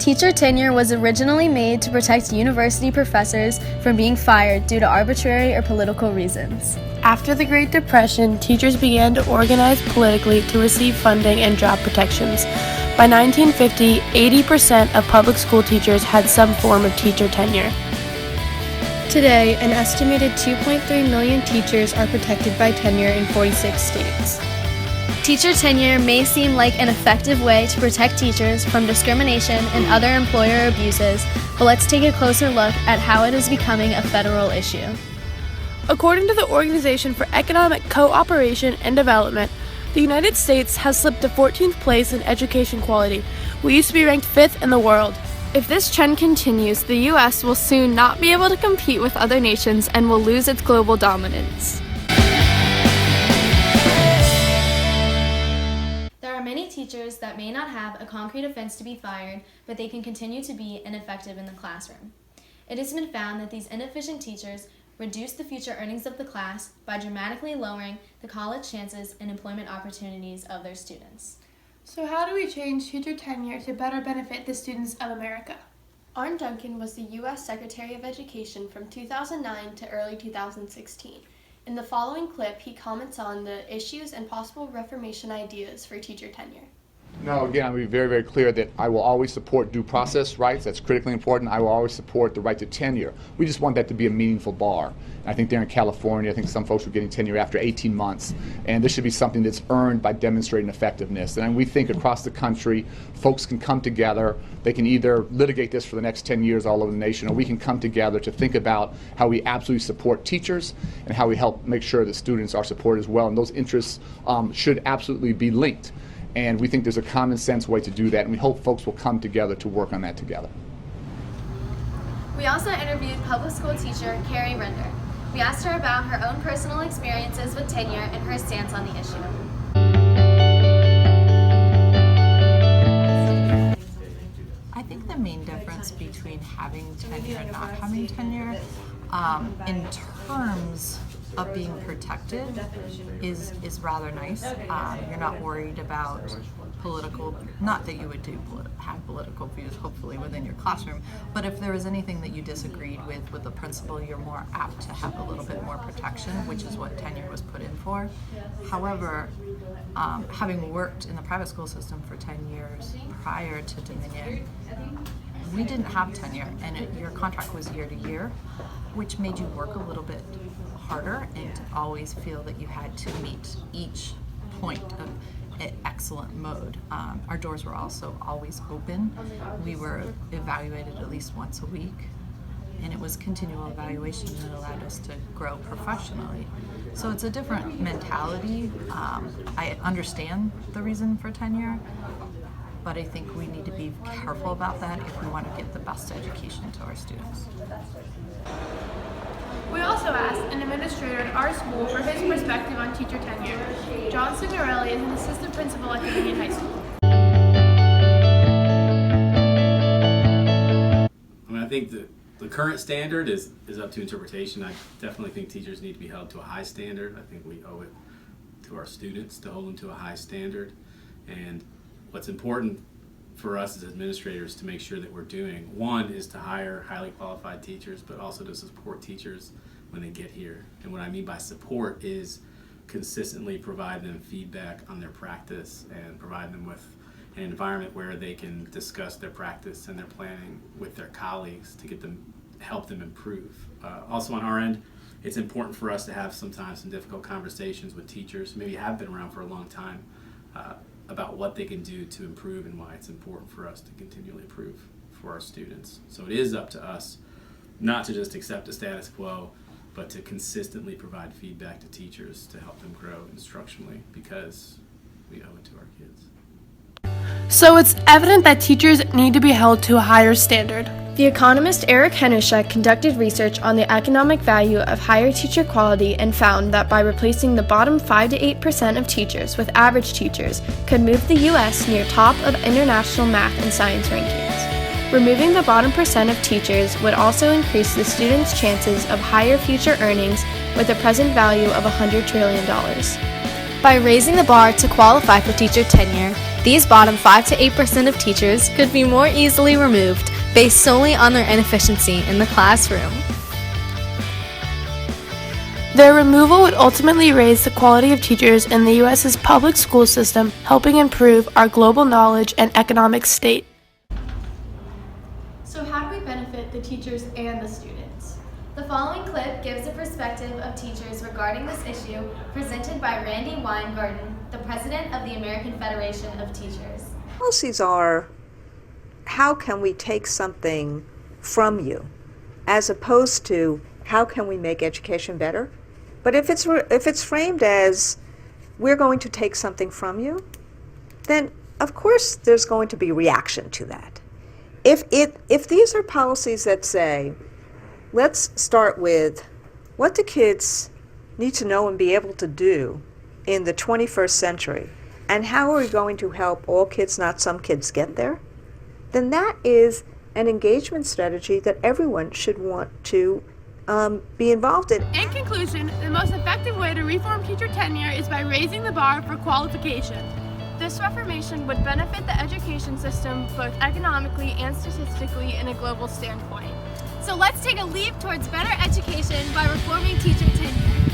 Teacher tenure was originally made to protect university professors from being fired due to arbitrary or political reasons. After the Great Depression, teachers began to organize politically to receive funding and job protections. By 1950, 80% of public school teachers had some form of teacher tenure. Today, an estimated 2.3 million teachers are protected by tenure in 46 states. Teacher tenure may seem like an effective way to protect teachers from discrimination and other employer abuses, but let's take a closer look at how it is becoming a federal issue. According to the Organization for Economic Cooperation and Development, the United States has slipped to 14th place in education quality. We used to be ranked 5th in the world. If this trend continues, the U.S. will soon not be able to compete with other nations and will lose its global dominance. There are many teachers that may not have a concrete offense to be fired, but they can continue to be ineffective in the classroom. It has been found that these inefficient teachers reduce the future earnings of the class by dramatically lowering the college chances and employment opportunities of their students. So how do we change teacher tenure to better benefit the students of America? Arne Duncan was the U.S. Secretary of Education from 2009 to early 2016. In the following clip, he comments on the issues and possible reformation ideas for teacher tenure. No, again, I'll be very, very clear that I will always support due process rights. That's critically important. I will always support the right to tenure. We just want that to be a meaningful bar. I think there in California, I think some folks are getting tenure after 18 months, and this should be something that's earned by demonstrating effectiveness. And we think across the country, folks can come together. They can either litigate this for the next 10 years all over the nation, or we can come together to think about how we absolutely support teachers and how we help make sure that students are supported as well. And those interests should absolutely be linked. And we think there's a common sense way to do that, and we hope folks will come together to work on that together. We also interviewed public school teacher Carrie Render. We asked her about her own personal experiences with tenure and her stance on the issue. I think the main difference between having tenure and not having tenure, in terms of being protected, is rather nice. You're not worried about political, not that you would have political views hopefully within your classroom, but if there is anything that you disagreed with the principal, you're more apt to have a little bit more protection, which is what tenure was put in for. However, having worked in the private school system for 10 years prior to Dominion, we didn't have tenure, and your contract was year to year, which made you work a little bit harder and always feel that you had to meet each point of excellent mode. Our doors were also always open. We were evaluated at least once a week, and it was continual evaluation that allowed us to grow professionally. So it's a different mentality. I understand the reason for tenure, but I think we need to be careful about that if we want to get the best education to our students. We also asked an administrator at our school for his perspective on teacher tenure. John Signorelli is an assistant principal at Dominion High School. I think the current standard is up to interpretation. I definitely think teachers need to be held to a high standard. I think we owe it to our students to hold them to a high standard. And what's important for us as administrators to make sure that we're doing, one, is to hire highly qualified teachers, but also to support teachers when they get here. And what I mean by support is consistently provide them feedback on their practice and provide them with an environment where they can discuss their practice and their planning with their colleagues to help them improve. Also on our end, it's important for us to have sometimes some difficult conversations with teachers who maybe have been around for a long time about what they can do to improve and why it's important for us to continually improve for our students. So it is up to us not to just accept the status quo, but to consistently provide feedback to teachers to help them grow instructionally, because we owe it to our kids. So it's evident that teachers need to be held to a higher standard. The economist Eric Henushek conducted research on the economic value of higher teacher quality and found that by replacing the bottom 5 to 8% of teachers with average teachers could move the U.S. near top of international math and science rankings. Removing the bottom percent of teachers would also increase the students' chances of higher future earnings with a present value of $100 trillion. By raising the bar to qualify for teacher tenure, These bottom 5 to 8% of teachers could be more easily removed based solely on their inefficiency in the classroom. Their removal would ultimately raise the quality of teachers in the U.S.'s public school system, helping improve our global knowledge and economic state. So how do we benefit the teachers and the students? The following clip gives a perspective of teachers regarding this issue, presented by Randy Weingarten, the president of the American Federation of Teachers. Policies are, how can we take something from you, as opposed to how can we make education better? But if it's framed as we're going to take something from you, then of course there's going to be reaction to that. If these are policies that say, let's start with what do kids need to know and be able to do in the 21st century, and how are we going to help all kids, not some kids, get there, then that is an engagement strategy that everyone should want to be involved in. In conclusion, the most effective way to reform teacher tenure is by raising the bar for qualification. This reformation would benefit the education system both economically and statistically in a global standpoint. So let's take a leap towards better education by reforming teacher tenure.